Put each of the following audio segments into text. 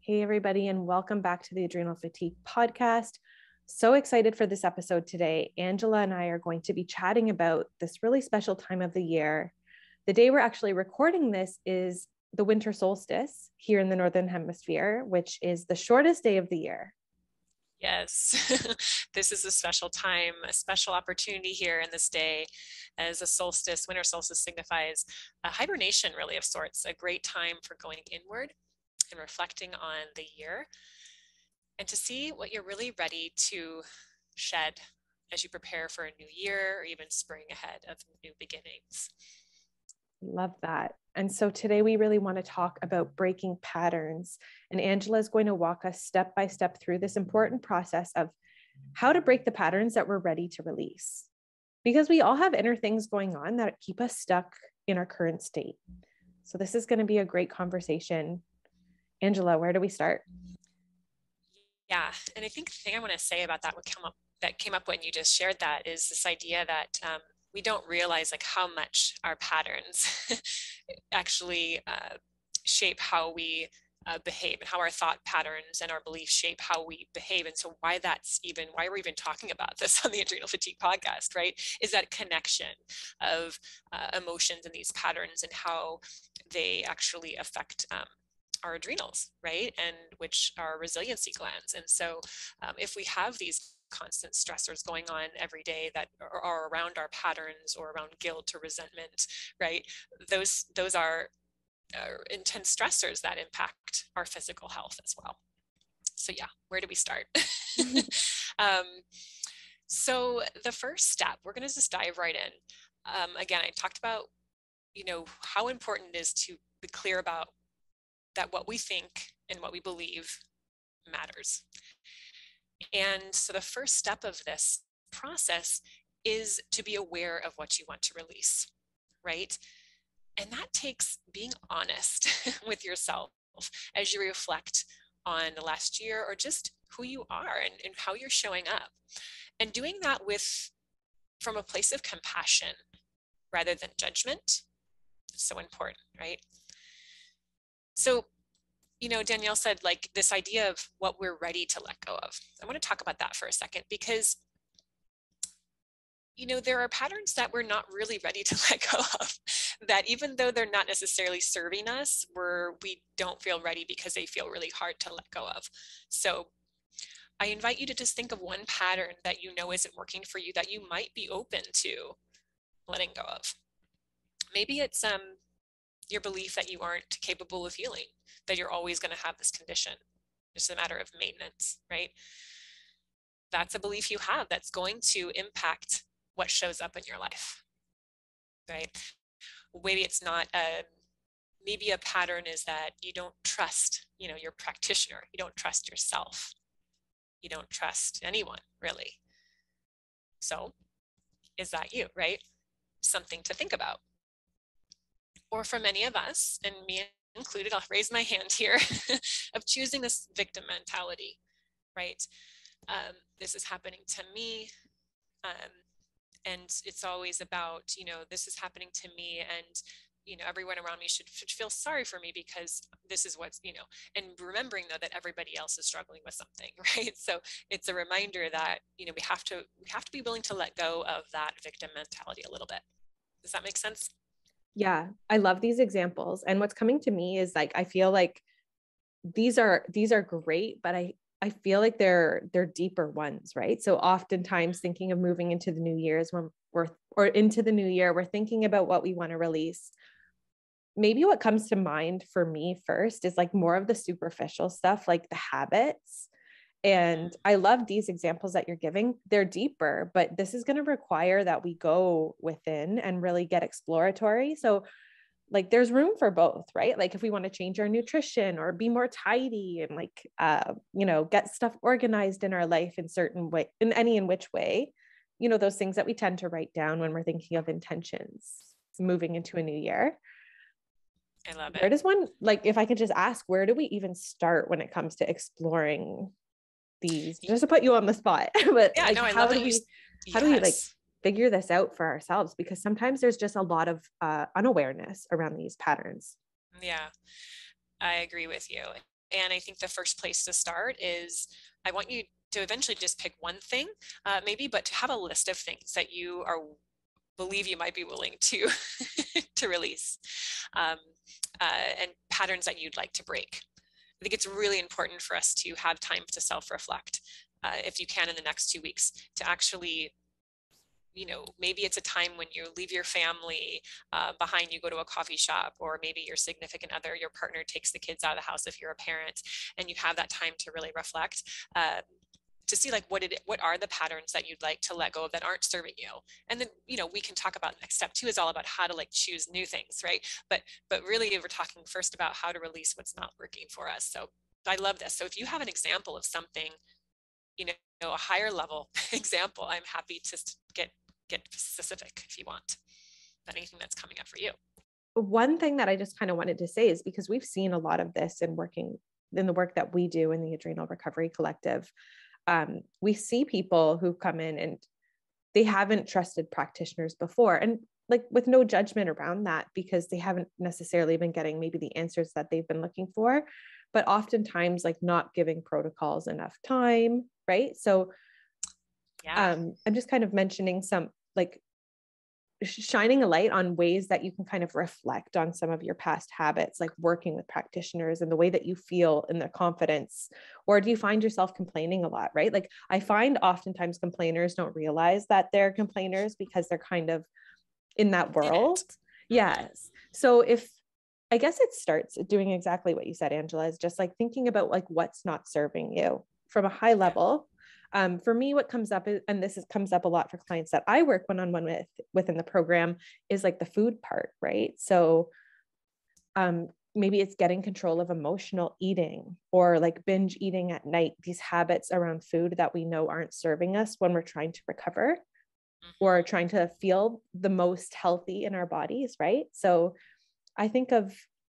Hey, everybody, and welcome back to the Adrenal Fatigue podcast. So excited for this episode today. Angela and I are going to be chatting about this really special time of the year. The day we're actually recording this is the winter solstice here in the Northern Hemisphere, which is the shortest day of the year. Yes, this is a special time, a special opportunity here in this day as a solstice. Winter solstice signifies a hibernation, really, of sorts, a great time for going inward and reflecting on the year and to see what you're really ready to shed as you prepare for a new year or even spring ahead of new beginnings. Love that. And so today we really want to talk about breaking patterns. And Angela is going to walk us step by step through this important process of how to break the patterns that we're ready to release. Because we all have inner things going on that keep us stuck in our current state. So this is going to be a great conversation. Angela, where do we start? Yeah, and I think the thing I want to say about that came up when you just shared that is this idea that we don't realize like how much our patterns actually shape how we behave and how our thought patterns and our beliefs shape how we behave. And so why we're even talking about this on the Adrenal Fatigue podcast, right? Is that connection of emotions and these patterns and how they actually affect our adrenals, right? And which are resiliency glands. And so if we have these constant stressors going on every day that are around our patterns or around guilt or resentment, right? Those are intense stressors that impact our physical health as well. So yeah, where do we start? So the first step, we're going to just dive right in. Again, I talked about, how important it is to be clear about that what we think and what we believe matters. And so the first step of this process is to be aware of what you want to release, right? And that takes being honest with yourself as you reflect on the last year or just who you are and how you're showing up. And doing that from a place of compassion rather than judgment. So important, right? So, Danielle said like this idea of what we're ready to let go of. I want to talk about that for a second because there are patterns that we're not really ready to let go of, that even though they're not necessarily serving us, we don't feel ready because they feel really hard to let go of. So I invite you to just think of one pattern that you know isn't working for you that you might be open to letting go of. Maybe it's your belief that you aren't capable of healing, that you're always going to have this condition. It's a matter of maintenance, right? That's a belief you have that's going to impact what shows up in your life, right? Maybe it's not maybe a pattern is that you don't trust, your practitioner. You don't trust yourself. You don't trust anyone, really. So is that you, right? Something to think about. Or for many of us, and me included, I'll raise my hand here, of choosing this victim mentality, right? This is happening to me. And it's always about, this is happening to me and, everyone around me should feel sorry for me because this is what's, and remembering though that everybody else is struggling with something, right? So it's a reminder that, we have to be willing to let go of that victim mentality a little bit. Does that make sense? Yeah, I love these examples. And what's coming to me is like, I feel like these are great, but I feel like they're deeper ones, right? So oftentimes thinking of moving into the new years when into the new year, we're thinking about what we want to release. Maybe what comes to mind for me first is like more of the superficial stuff, like the habits. And I love these examples that you're giving. They're deeper, but this is going to require that we go within and really get exploratory. So like there's room for both, right? Like if we want to change our nutrition or be more tidy and like, get stuff organized in our life in certain way, in which way, those things that we tend to write down when we're thinking of intentions moving into a new year. I love Where it. does one, like, if I could just ask, where do we even start when it comes to exploring these, just to put you on the spot, but Yeah, like, no, I how love do that we, yes. how do we like figure this out for ourselves? Because sometimes there's just a lot of unawareness around these patterns. Yeah, I agree with you. And I think the first place to start is I want you to eventually just pick one thing, maybe, but to have a list of things that you believe you might be willing to to release, um, and patterns that you'd like to break. I think it's really important for us to have time to self-reflect, if you can, in the next 2 weeks, to actually, maybe it's a time when you leave your family behind, you go to a coffee shop, or maybe your significant other, your partner, takes the kids out of the house if you're a parent, and you have that time to really reflect, to see like what are the patterns that you'd like to let go of that aren't serving you. And then, we can talk about next step 2 is all about how to like choose new things, right? But really we're talking first about how to release what's not working for us. So I love this. So if you have an example of something, a higher level example, I'm happy to get specific if you want, but anything that's coming up for you. One thing that I just kind of wanted to say is, because we've seen a lot of this in the work that we do in the Adrenal Recovery Collective, we see people who come in and they haven't trusted practitioners before, and like with no judgment around that, because they haven't necessarily been getting maybe the answers that they've been looking for, but oftentimes like not giving protocols enough time. Right. So, yeah, I'm just kind of mentioning some like shining a light on ways that you can kind of reflect on some of your past habits, like working with practitioners and the way that you feel in the confidence. Or do you find yourself complaining a lot, right? Like I find oftentimes complainers don't realize that they're complainers because they're kind of in that world. Yes. So I guess it starts doing exactly what you said, Angela, is just like thinking about like what's not serving you from a high level. For me, what comes up is, and comes up a lot for clients that I work one-on-one within the program, is like the food part, right? So maybe it's getting control of emotional eating, or like binge eating at night, these habits around food that we know aren't serving us when we're trying to recover or trying to feel the most healthy in our bodies, right? So I think of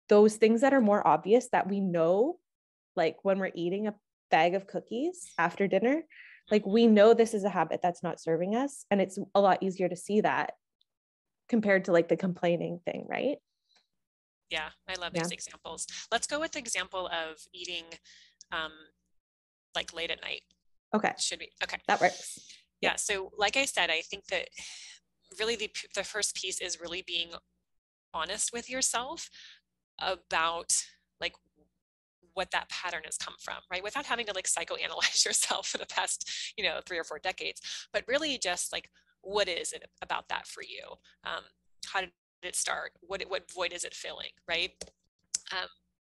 those things that are more obvious that we know, like when we're eating a bag of cookies after dinner, like we know this is a habit that's not serving us. And it's a lot easier to see that compared to like the complaining thing, right? Yeah, I love these examples. Let's go with the example of eating like late at night. Okay. Should we? Okay. That works. Yeah. So like I said, I think that really the first piece is really being honest with yourself about like what that pattern has come from, right? Without having to like psychoanalyze yourself for the past, 3 or 4 decades, but really just like, what is it about that for you? How did it start? What void is it filling, right?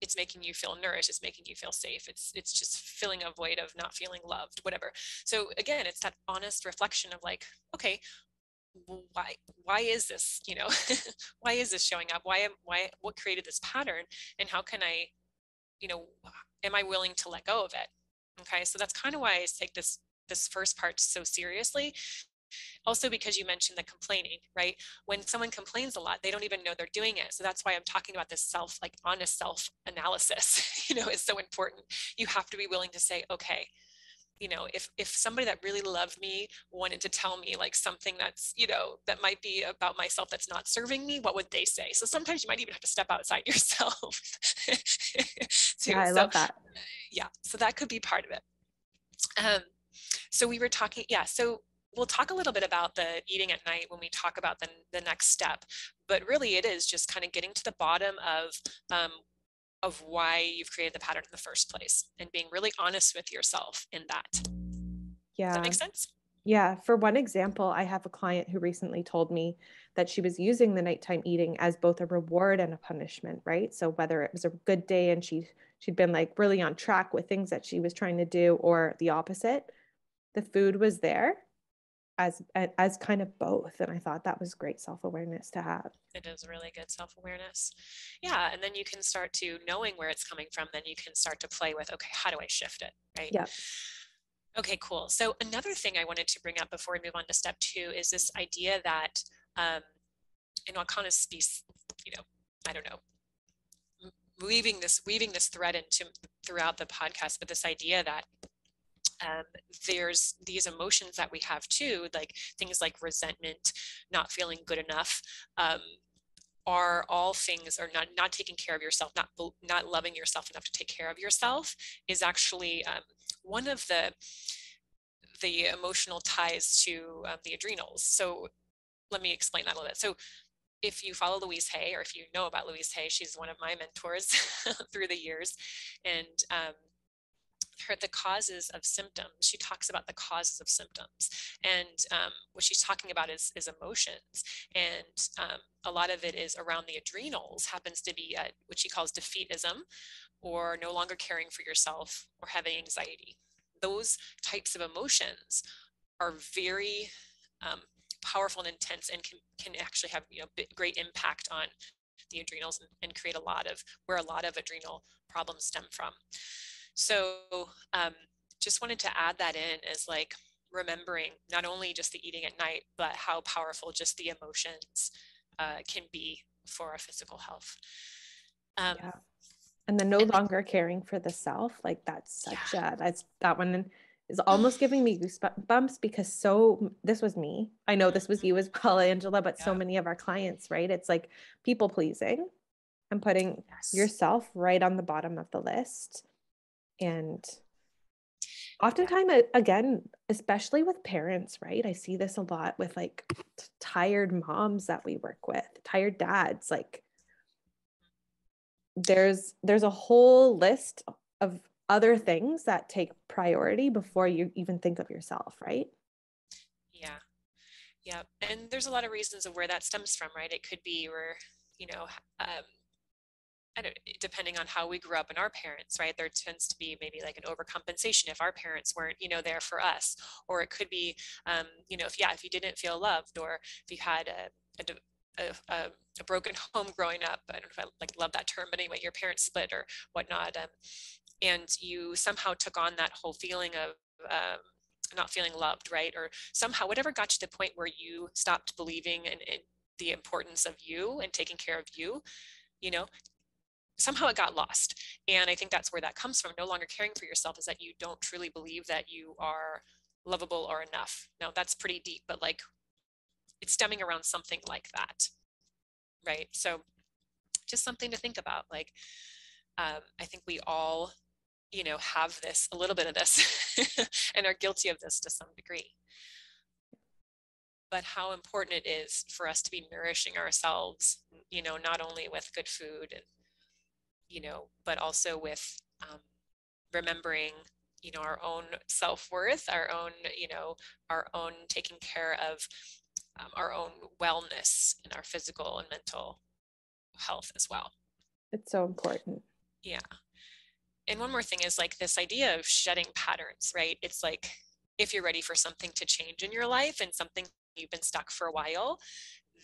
It's making you feel nourished. It's making you feel safe. It's just filling a void of not feeling loved, whatever. So again, it's that honest reflection of like, okay, why is this, why is this showing up? What created this pattern? And how can I, am I willing to let go of it? Okay. So that's kind of why I take this first part so seriously. Also, because you mentioned the complaining, right? When someone complains a lot, they don't even know they're doing it. So that's why I'm talking about this honest self analysis, is so important. You have to be willing to say, okay, if somebody that really loved me wanted to tell me like something that's, that might be about myself that's not serving me, what would they say? So sometimes you might even have to step outside yourself. Too. Yeah, I love that. Yeah. So that could be part of it. So we were talking, so we'll talk a little bit about the eating at night when we talk about the next step, but really it is just kind of getting to the bottom of why you've created the pattern in the first place and being really honest with yourself in that. Yeah. Does that make sense? Yeah. For one example, I have a client who recently told me that she was using the nighttime eating as both a reward and a punishment, right? So whether it was a good day and she'd been like really on track with things that she was trying to do, or the opposite, the food was there as kind of both. And I thought that was great self-awareness to have. It is really good self-awareness. Yeah. And then you can start to, knowing where it's coming from, then you can start to play with, okay, how do I shift it? Right. Yeah. Okay, cool. So another thing I wanted to bring up before we move on to step 2 is this idea that, and I'll kind of speak, I don't know, weaving this thread into throughout the podcast, but this idea that there's these emotions that we have too, like things like resentment, not feeling good enough, are all things, or not taking care of yourself, not loving yourself enough to take care of yourself is actually one of the emotional ties to the adrenals. So let me explain that a little bit. So if you follow Louise Hay, or if you know about Louise Hay, she's one of my mentors through the years. And the causes of symptoms, she talks about the causes of symptoms. And what she's talking about is emotions. And a lot of it is around the adrenals, happens to be what she calls defeatism, or no longer caring for yourself, or having anxiety. Those types of emotions are very powerful and intense, and can actually have great impact on the adrenals, and create a lot of adrenal problems stem from. So just wanted to add that in as like remembering not only just the eating at night, but how powerful just the emotions can be for our physical health. Yeah. And the no longer caring for the self, like that's that one is almost giving me goosebumps, because this was me. I know this was you as well, Angela, but so many of our clients, right? It's like people pleasing and putting yourself right on the bottom of the list. And oftentimes, again, especially with parents, right? I see this a lot with like tired moms that we work with, tired dads. Like there's a whole list of other things that take priority before you even think of yourself, right? Yeah. Yeah. And there's a lot of reasons of where that stems from, right? It could be where, I don't, depending on how we grew up in our parents, right? There tends to be maybe like an overcompensation if our parents weren't, there for us. Or it could be, if you didn't feel loved, or if you had a broken home growing up. I don't know if I love that term, but anyway, your parents split or whatnot. And you somehow took on that whole feeling of not feeling loved, right? Or somehow whatever got you to the point where you stopped believing in the importance of you and taking care of you, somehow it got lost. And I think that's where that comes from. No longer caring for yourself is that you don't truly believe that you are lovable or enough. Now that's pretty deep, but like it's stemming around something like that, right? So just something to think about. Like I think we all, have a little bit of this and are guilty of this to some degree. But how important it is for us to be nourishing ourselves, not only with good food and but also with remembering, our own self-worth, our own taking care of our own wellness in our physical and mental health as well. It's so important. Yeah. And one more thing is like this idea of shedding patterns, right? It's like, if you're ready for something to change in your life and something you've been stuck for a while,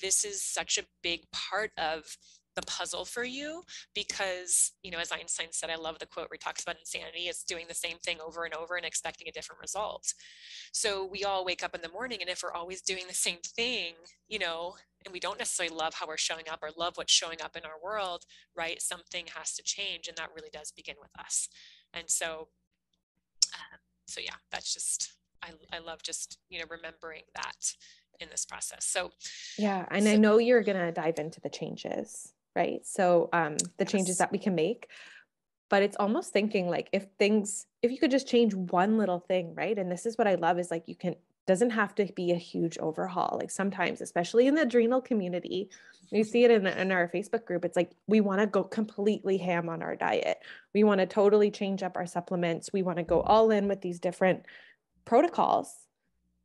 this is such a big part of the puzzle for you, because, as Einstein said, I love the quote where he talks about insanity, it's doing the same thing over and over and expecting a different result. So we all wake up in the morning, and if we're always doing the same thing, and we don't necessarily love how we're showing up or love what's showing up in our world, right? Something has to change, and that really does begin with us. And so yeah, that's just, I love just, remembering that in this process. So yeah. And I know you're going to dive into the changes, right? So the changes that we can make, but it's almost thinking like if you could just change one little thing, right? And this is what I love is like, doesn't have to be a huge overhaul. Like sometimes, especially in the adrenal community, you see it in our Facebook group. It's like, we want to go completely ham on our diet. We want to totally change up our supplements. We want to go all in with these different protocols.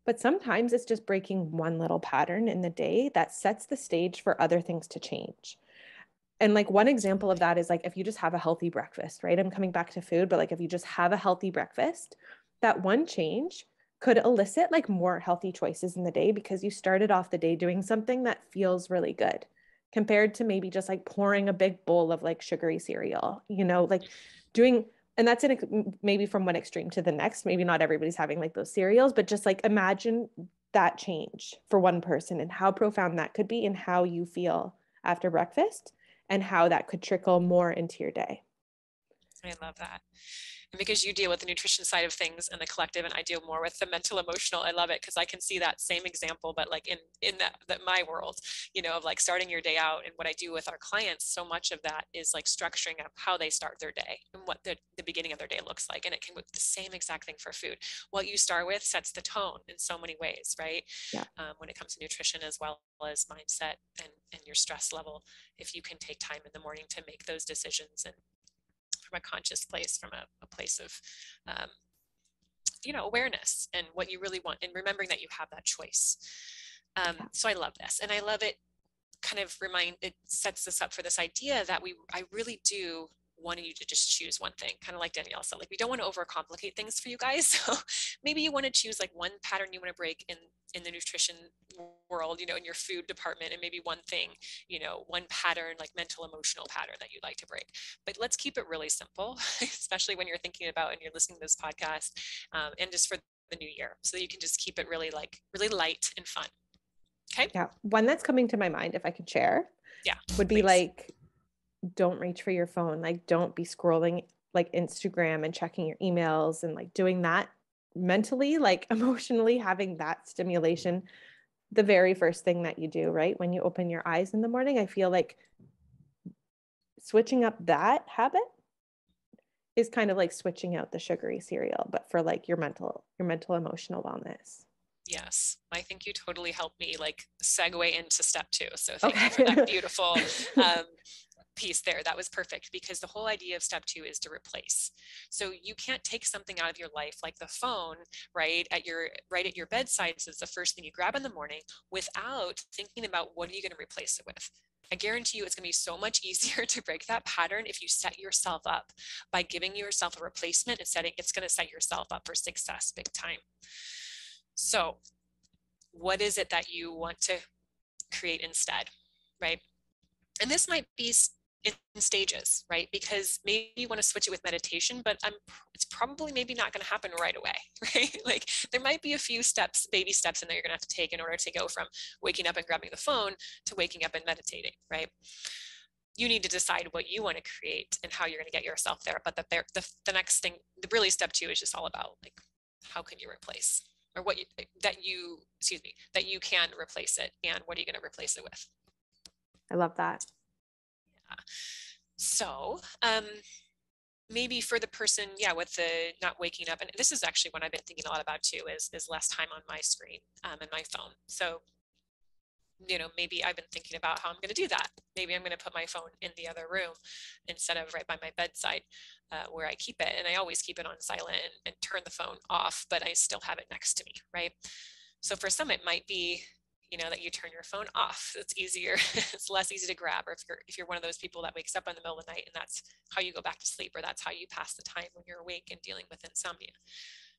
But sometimes it's just breaking one little pattern in the day that sets the stage for other things to change. And like one example of that is like, if you just have a healthy breakfast, right? I'm coming back to food, but like if you just have a healthy breakfast, that one change could elicit like more healthy choices in the day, because you started off the day doing something that feels really good compared to maybe just like pouring a big bowl of like sugary cereal, like doing. And that's maybe from one extreme to the next. Maybe not everybody's having like those cereals, but just like imagine that change for one person and how profound that could be and how you feel after breakfast and how that could trickle more into your day. I love that. And because you deal with the nutrition side of things and the collective, and I deal more with the mental emotional, I love it because I can see that same example, but like in that my world, of like starting your day out. And what I do with our clients, so much of that is like structuring up how they start their day and what the beginning of their day looks like. And it can be the same exact thing for food. What you start with sets the tone in so many ways, right? Yeah. When it comes to nutrition as well as mindset and your stress level, if you can take time in the morning to make those decisions and from a conscious place, from a place of, um, awareness and what you really want and remembering that you have that choice. Yeah. So I love this. And I love it it sets us up for this idea that I really do want you to just choose one thing, kind of like Danielle said, like we don't want to overcomplicate things for you guys. So maybe you want to choose like one pattern you want to break in the nutrition world, in your food department, and maybe one thing, one pattern, like mental, emotional pattern that you'd like to break. But let's keep it really simple, especially when you're thinking about and you're listening to this podcast, and just for the new year, so that you can just keep it really light and fun. Okay. Yeah. One that's coming to my mind, if I could share, Yeah, would be please. like, don't reach for your phone. Like, don't be scrolling like Instagram and checking your emails and like doing that mentally, like emotionally, having that stimulation the very first thing that you do, right? When you open your eyes in the morning, I feel like switching up that habit is kind of like switching out the sugary cereal, but for like your mental emotional wellness. Yes, I think you totally helped me like segue into step 2. So thank you for Okay. that beautiful piece there. That was perfect because the whole idea of step 2 is to replace. So you can't take something out of your life like the phone, right at your bedside. So it's the first thing you grab in the morning without thinking about what are you going to replace it with. I guarantee you it's going to be so much easier to break that pattern if you set yourself up by giving yourself a replacement and it's going to set yourself up for success big time. So what is it that you want to create instead, right? And this might be in stages, right? Because maybe you want to switch it with meditation, but it's probably maybe not going to happen right away, right? Like there might be a few steps, baby steps in there you're going to have to take in order to go from waking up and grabbing the phone to waking up and meditating, right? You need to decide what you want to create and how you're going to get yourself there. But the next thing, really step 2 is just all about like, how can you replace or that you can replace it, and what are you going to replace it with? I love that. Yeah. So maybe for the person, with the not waking up, and this is actually one I've been thinking a lot about too, is less time on my screen and my phone. So maybe I've been thinking about how I'm going to do that. Maybe I'm going to put my phone in the other room instead of right by my bedside, where I keep it. And I always keep it on silent and turn the phone off, but I still have it next to me, right? So for some, it might be, that you turn your phone off. It's easier. It's less easy to grab. Or if you're one of those people that wakes up in the middle of the night and that's how you go back to sleep, or that's how you pass the time when you're awake and dealing with insomnia.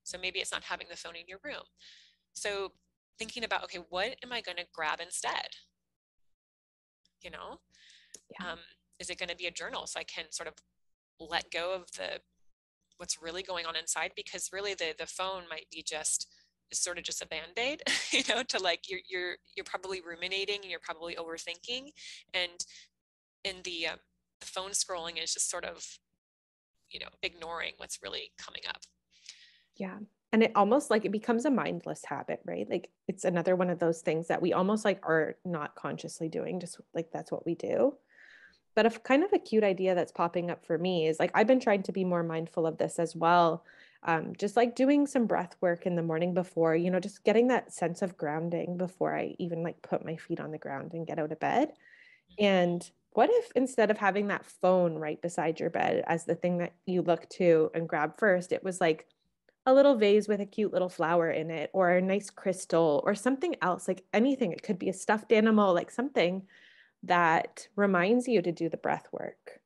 So maybe it's not having the phone in your room. So thinking about, okay, what am I going to grab instead? Yeah. Is it going to be a journal so I can sort of let go of what's really going on inside? Because really the phone might be just a band-aid, to like you're probably ruminating and you're probably overthinking, and in the phone scrolling is just sort of ignoring what's really coming up. Yeah. And it almost like it becomes a mindless habit, right? Like it's another one of those things that we almost like are not consciously doing, just like that's what we do. But a kind of a cute idea that's popping up for me is like I've been trying to be more mindful of this as well. Just like doing some breath work in the morning before, just getting that sense of grounding before I even like put my feet on the ground and get out of bed. And what if instead of having that phone right beside your bed as the thing that you look to and grab first, it was like a little vase with a cute little flower in it, or a nice crystal, or something else, like anything. It could be a stuffed animal, like something that reminds you to do the breath work.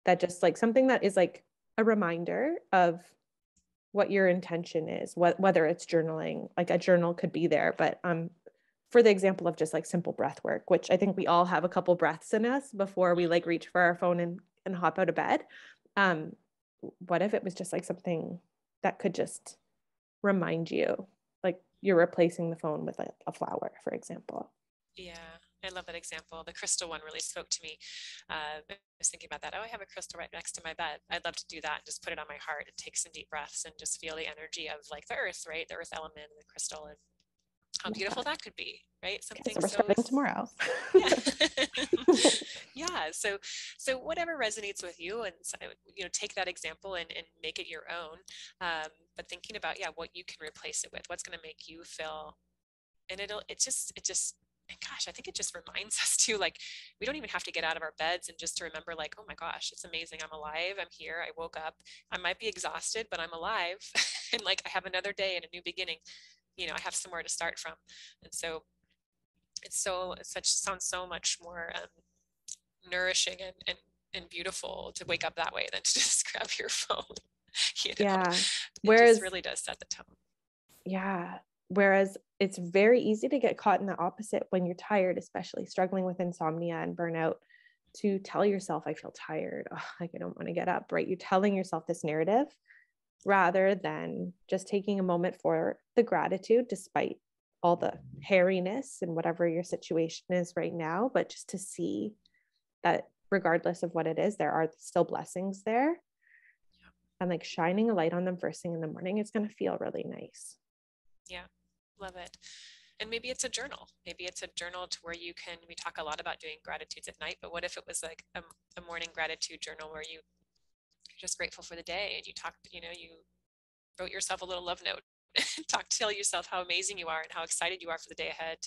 That just like something that is like a reminder of what your intention is, whether it's journaling, like a journal could be there, but for the example of just like simple breath work, which I think we all have a couple breaths in us before we like reach for our phone and hop out of bed. What if it was just like something that could just remind you, like you're replacing the phone with a flower, for example? Yeah. I love that example. The crystal one really spoke to me. I was thinking about that. Oh, I have a crystal right next to my bed. I'd love to do that and just put it on my heart and take some deep breaths and just feel the energy of like the earth, right? The earth element and the crystal, and how beautiful that could be, right? Okay, Something so we're so, starting tomorrow. yeah. Yeah. So whatever resonates with you, and take that example and make it your own. But thinking about, yeah, what you can replace it with, what's going to make you feel, and it just, and gosh, I think it just reminds us too, like, we don't even have to get out of our beds, and just to remember, like, oh my gosh, it's amazing. I'm alive. I'm here. I woke up. I might be exhausted, but I'm alive. And like, I have another day and a new beginning. I have somewhere to start from. And so sounds so much more nourishing and beautiful to wake up that way than to just grab your phone. Yeah. It just Whereas, really does set the tone. yeah. Whereas it's very easy to get caught in the opposite when you're tired, especially struggling with insomnia and burnout, to tell yourself, I feel tired. Oh, like I don't want to get up, right? You're telling yourself this narrative rather than just taking a moment for the gratitude, despite all the hairiness and whatever your situation is right now, but just to see that regardless of what it is, there are still blessings there. Yeah. And like shining a light on them first thing in the morning, it's going to feel really nice. Yeah. Love it. And maybe it's a journal. Maybe it's a journal to where we talk a lot about doing gratitudes at night, but what if it was like a morning gratitude journal where you're just grateful for the day, and you wrote yourself a little love note and tell yourself how amazing you are and how excited you are for the day ahead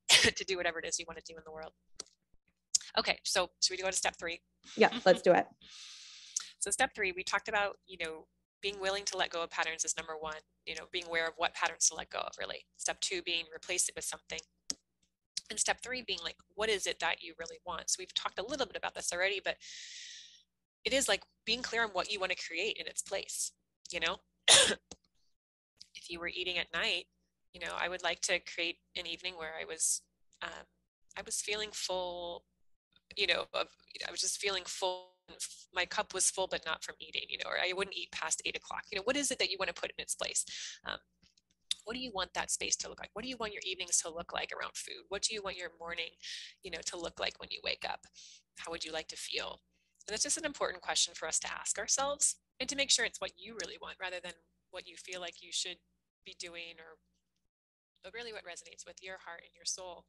to do whatever it is you want to do in the world. Okay, so should we go to step 3? Yeah, let's do it. So step 3, we talked about, being willing to let go of patterns is number 1, being aware of what patterns to let go of, really. Step 2 being replace it with something. And step 3 being like, what is it that you really want? So we've talked a little bit about this already, but it is like being clear on what you want to create in its place. If you were eating at night, I would like to create an evening where I was feeling full, I was just feeling full. My cup was full, but not from eating, or I wouldn't eat past 8 o'clock. What is it that you want to put in its place? What do you want that space to look like? What do you want your evenings to look like around food? What do you want your morning, to look like when you wake up? How would you like to feel? And that's just an important question for us to ask ourselves, and to make sure it's what you really want rather than what you feel like you should be doing, but really what resonates with your heart and your soul,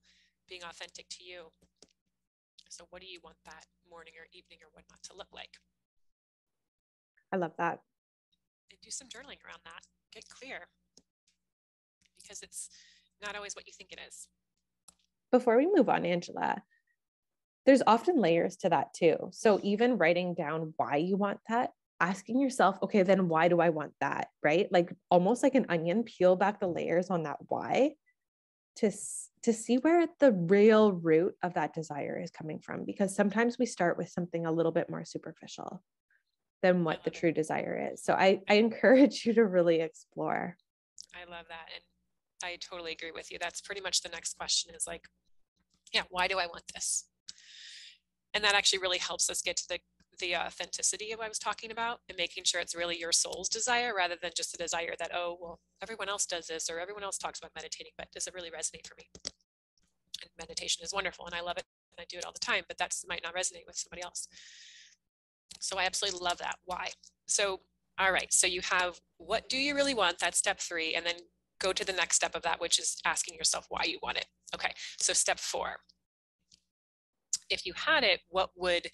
being authentic to you. So what do you want that morning or evening or whatnot to look like? I love that. And do some journaling around that. Get clear, because it's not always what you think it is. Before we move on, Angela, there's often layers to that too. So even writing down why you want that, asking yourself, okay, then why do I want that? Right? Like almost like an onion, peel back the layers on that why to see where the real root of that desire is coming from. Because sometimes we start with something a little bit more superficial than what the true desire is. So I encourage you to really explore. I love that. And I totally agree with you. That's pretty much the next question is like, yeah, why do I want this? And that actually really helps us get to the authenticity of what I was talking about, and making sure it's really your soul's desire rather than just a desire that, oh, well, everyone else does this or everyone else talks about meditating, but does it really resonate for me? And meditation is wonderful and I love it and I do it all the time, but that might not resonate with somebody else. So I absolutely love that. Why? So, all right. So you have, what do you really want? That's step 3. And then go to the next step of that, which is asking yourself why you want it. Okay. So step 4, if you had it, what would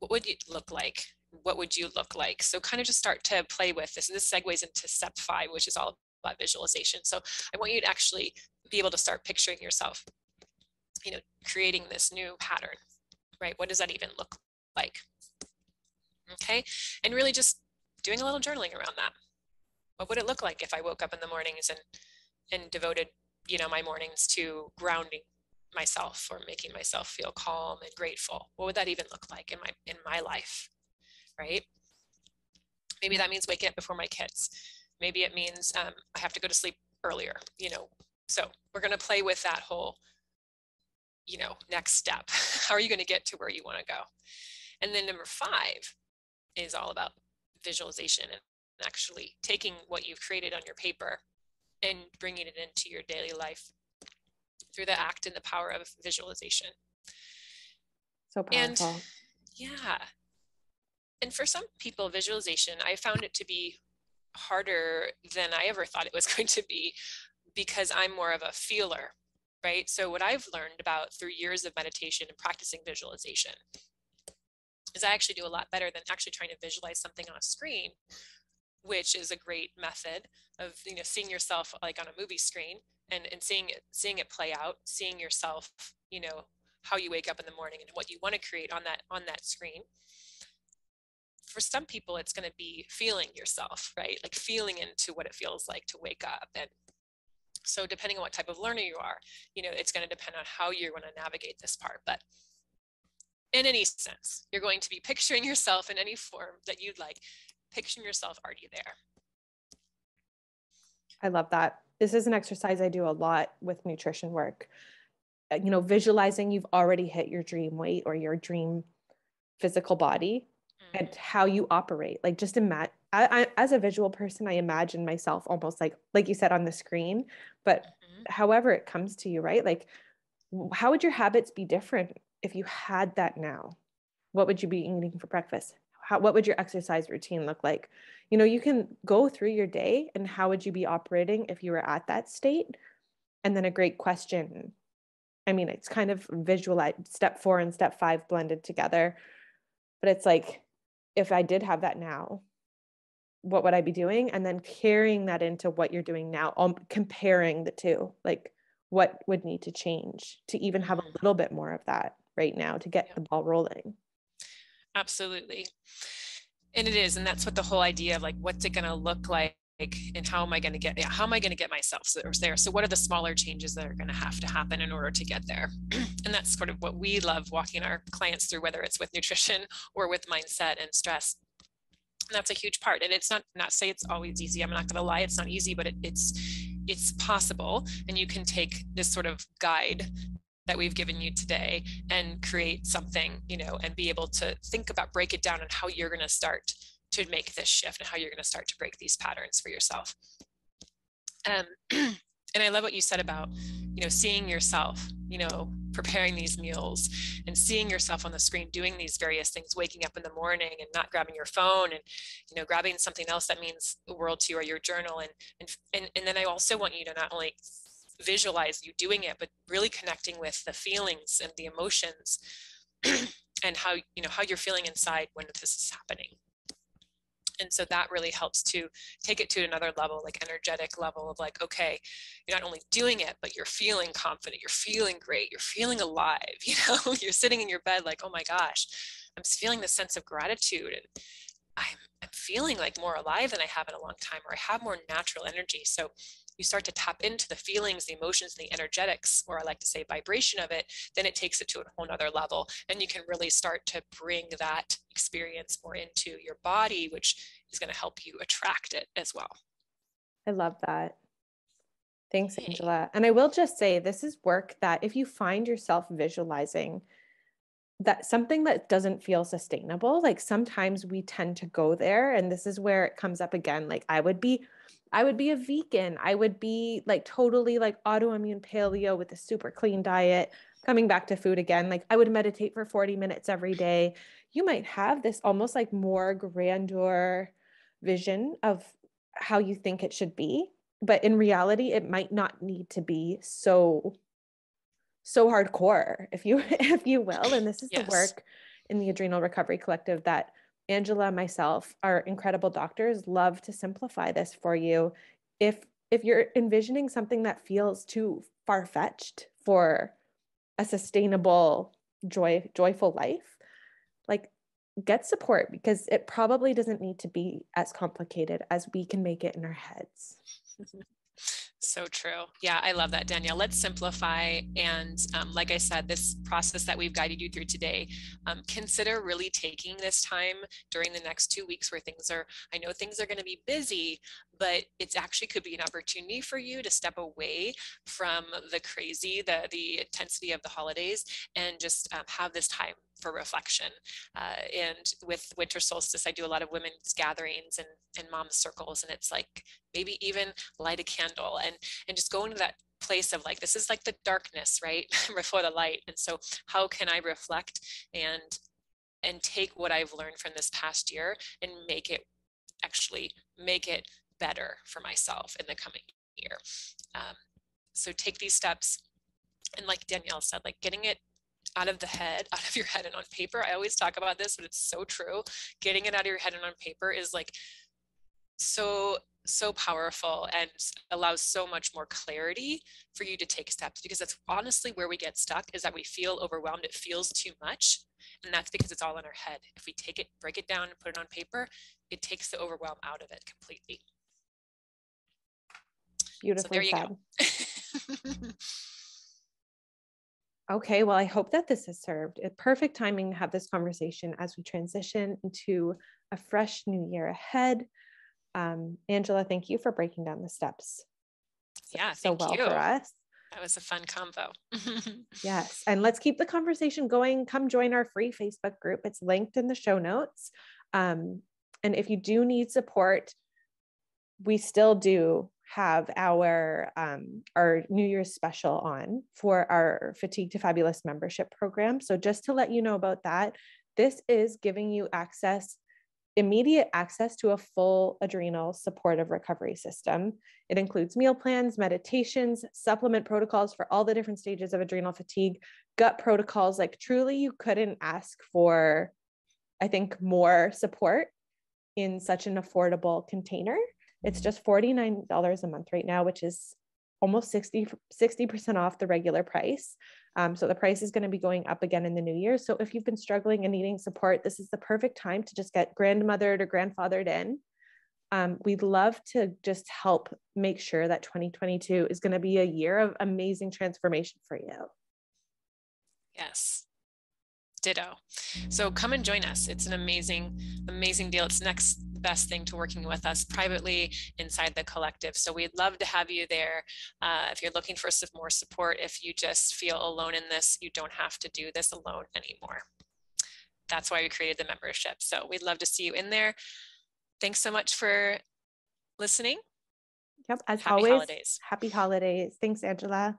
it look like? What would you look like? So kind of just start to play with this. And this segues into step 5, which is all about visualization. So I want you to actually be able to start picturing yourself, creating this new pattern, right? What does that even look like? Okay. And really just doing a little journaling around that. What would it look like if I woke up in the mornings and devoted, my mornings to grounding myself or making myself feel calm and grateful? What would that even look like in my life? Right? Maybe that means waking up before my kids. Maybe it means I have to go to sleep earlier, So we're going to play with that whole, next step. How are you going to get to where you want to go? And then number 5 is all about visualization and actually taking what you've created on your paper and bringing it into your daily life. through the act and the power of visualization. So And powerful. yeah, and for some people, visualization, I found it to be harder than I ever thought it was going to be, because I'm more of a feeler, right? So what I've learned about through years of meditation and practicing visualization is I actually do a lot better than actually trying to visualize something on a screen, which is a great method of, seeing yourself like on a movie screen, and seeing it play out, seeing yourself, how you wake up in the morning and what you want to create on that screen. For some people, it's going to be feeling yourself, right? Like feeling into what it feels like to wake up. And so depending on what type of learner you are, it's going to depend on how you're going to navigate this part. But in any sense, you're going to be picturing yourself in any form that you'd like, picturing yourself already there. I love that. This is an exercise I do a lot with nutrition work. Visualizing you've already hit your dream weight or your dream physical body and how you operate. Like just imagine, I as a visual person, I imagine myself almost like you said on the screen, but however it comes to you, right? Like how would your habits be different if you had that now? What would you be eating for breakfast? What would your exercise routine look like? You can go through your day and how would you be operating if you were at that state? And then a great question. I mean, it's kind of visualized step 4 and step 5 blended together, but it's like, if I did have that now, what would I be doing? And then carrying that into what you're doing now, comparing the two, like what would need to change to even have a little bit more of that right now to get the ball rolling. Absolutely. And it is. And that's what the whole idea of like, what's it going to look like? And how am I going to get myself there? So what are the smaller changes that are going to have to happen in order to get there? And that's sort of what we love walking our clients through, whether it's with nutrition or with mindset and stress. And that's a huge part. And it's not say it's always easy. I'm not going to lie. It's not easy, but it's possible. And you can take this sort of guide that we've given you today and create something, and be able to break it down on how you're going to start to make this shift and how you're going to start to break these patterns for yourself. And I love what you said about, seeing yourself, preparing these meals and seeing yourself on the screen, doing these various things, waking up in the morning and not grabbing your phone and, grabbing something else that means the world to you, or your journal. And then I also want you to not only visualize you doing it, but really connecting with the feelings and the emotions and how you're feeling inside when this is happening. And so that really helps to take it to another level, like energetic level of like, okay, you're not only doing it, but you're feeling confident, you're feeling great, you're feeling alive, you're sitting in your bed like, oh my gosh, I'm feeling this sense of gratitude, and I'm feeling like more alive than I have in a long time, or I have more natural energy. So you start to tap into the feelings, the emotions, and the energetics, or I like to say vibration of it, then it takes it to a whole nother level. And you can really start to bring that experience more into your body, which is going to help you attract it as well. I love that. Thanks, Angela. And I will just say, this is work that if you find yourself visualizing that something that doesn't feel sustainable, like sometimes we tend to go there, and this is where it comes up again. Like I would be a vegan. I would be like totally like autoimmune paleo with a super clean diet, coming back to food again. Like I would meditate for 40 minutes every day. You might have this almost like more grandeur vision of how you think it should be, but in reality, it might not need to be so hardcore, if you will. And this is the work in the Adrenal Recovery Collective that Angela and myself, our incredible doctors, love to simplify this for you. If you're envisioning something that feels too far-fetched for a sustainable, joyful life, like get support, because it probably doesn't need to be as complicated as we can make it in our heads. So true. Yeah, I love that, Danielle. Let's simplify. And like I said, this process that we've guided you through today, consider really taking this time during the next 2 weeks where I know things are going to be busy, but it's actually could be an opportunity for you to step away from the crazy, the intensity of the holidays, and just have this time for reflection. And with winter solstice, I do a lot of women's gatherings and mom circles, and it's like maybe even light a candle and just go into place of like, this is like the darkness, right? Before the light. And so how can I reflect and take what I've learned from this past year and make it better for myself in the coming year. So take these steps. And like Danielle said, like getting it out of your head and on paper. I always talk about this, but it's so true. Getting it out of your head and on paper is like so powerful and allows so much more clarity for you to take steps, because that's honestly where we get stuck, is that we feel overwhelmed. It feels too much. And that's because it's all in our head. If we take it, break it down and put it on paper, it takes the overwhelm out of it completely. Beautifully so there you said. Okay, well, I hope that this has served. A perfect timing to have this conversation as we transition into a fresh new year ahead. Angela, thank you for breaking down the steps so well for us. That was a fun combo. Yes. And let's keep the conversation going. Come join our free Facebook group. It's linked in the show notes. And if you do need support, we still do have our New Year's special on for our Fatigue to Fabulous membership program. So just to let you know about that, this is giving you immediate access to a full Adrenal supportive recovery system. It includes meal plans, meditations, supplement protocols for all the different stages of adrenal fatigue, gut protocols. Like truly, you couldn't ask for, I think, more support in such an affordable container. It's just $49 a month right now, which is almost 60% off the regular price. So the price is going to be going up again in the new year. So if you've been struggling and needing support, this is the perfect time to just get grandmothered or grandfathered in. We'd love to just help make sure that 2022 is going to be a year of amazing transformation for you. Yes. Ditto. So come and join us. It's an amazing, amazing deal. It's next best thing to working with us privately inside the collective. So we'd love to have you there. If you're looking for some more support, if you just feel alone in this, you don't have to do this alone anymore. That's why we created the membership. So we'd love to see you in there. Thanks so much for listening. Yep. As happy always, holidays. Happy holidays. Thanks, Angela.